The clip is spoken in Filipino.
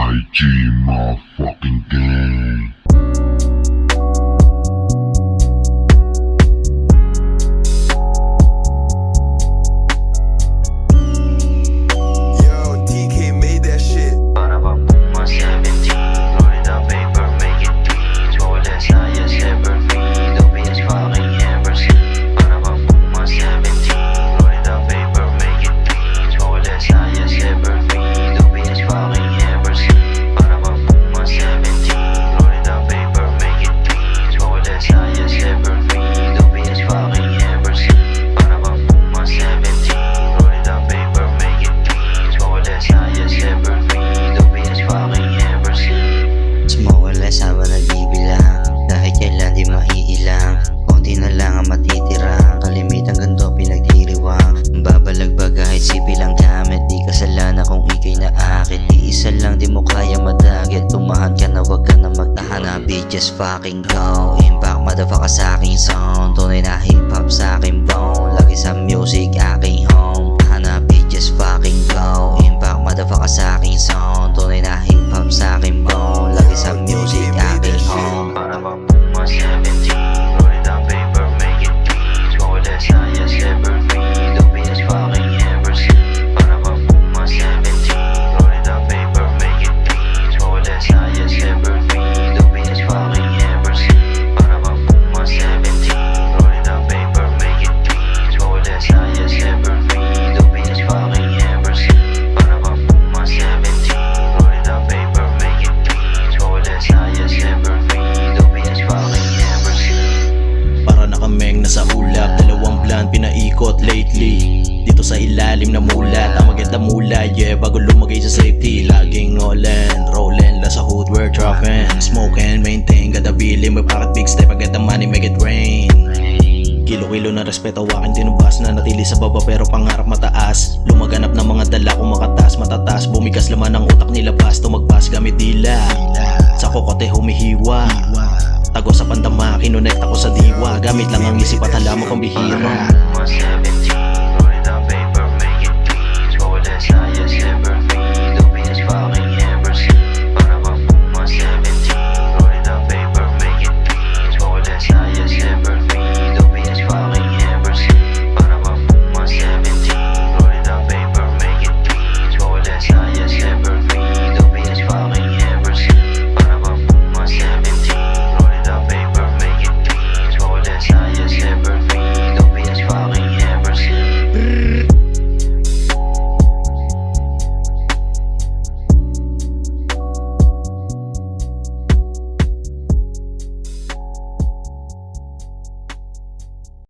IG motherfucking gang. Sama nagbibilang, dahil kailan di maiilang. Konti na lang ang matitira, kalimitang ganito pinagdiriwang. Babalagbag kahit sipi lang gamit, di kasalanan kung ikay na akit. Iisa lang di mo kaya madagit, tumahan ka na wag ka na magtahanabi. Just fucking go, impact motherfucker sa aking zone. Tunay na hip hop sa aking bone, lagi sa music aking home. Hanabi just fucking go, impact motherfucker sa aking zone. Tunay na hip hop sa aking bone, lagi sa music aking home. Para bang Puma 17, roll it down paper, make it clean. Smoke less highest ever free, the best fucking ever seen. Para bang Puma 17, roll it down paper, make it clean. Smoke less highest ever free, the best fucking ever seen. Para bang Puma 17, roll it down paper, make it clean. Smoke less highest ever free, the best fucking ever seen. Para bang Puma 17, roll it down paper, make it clean. Smoke less highest ever free, the best fucking ever seen. Para nakameng nasa ulap, dalawang blunt pinaikot lately. Dito sa ilalim na mulat, ang maganda mula, yeah, bago lumagay sa safety. Laging rollin' la sa hood, we're dropping. Smoke and maintain, gadabili, may pocket big step, I get the money, make it rain. Kilo-kilo na respeto, aking tinubas na natili sa baba pero pangarap mataas. Lumaganap ng mga dala kung makatas, matatas, bumigas laman ang utak nilabas, tumagpas gamit dila. Sa kokote humihiwa, tago sa pandama, kinonect ako sa diwa. Gamit lang ang isip at alam mo pang bihira. Puma 17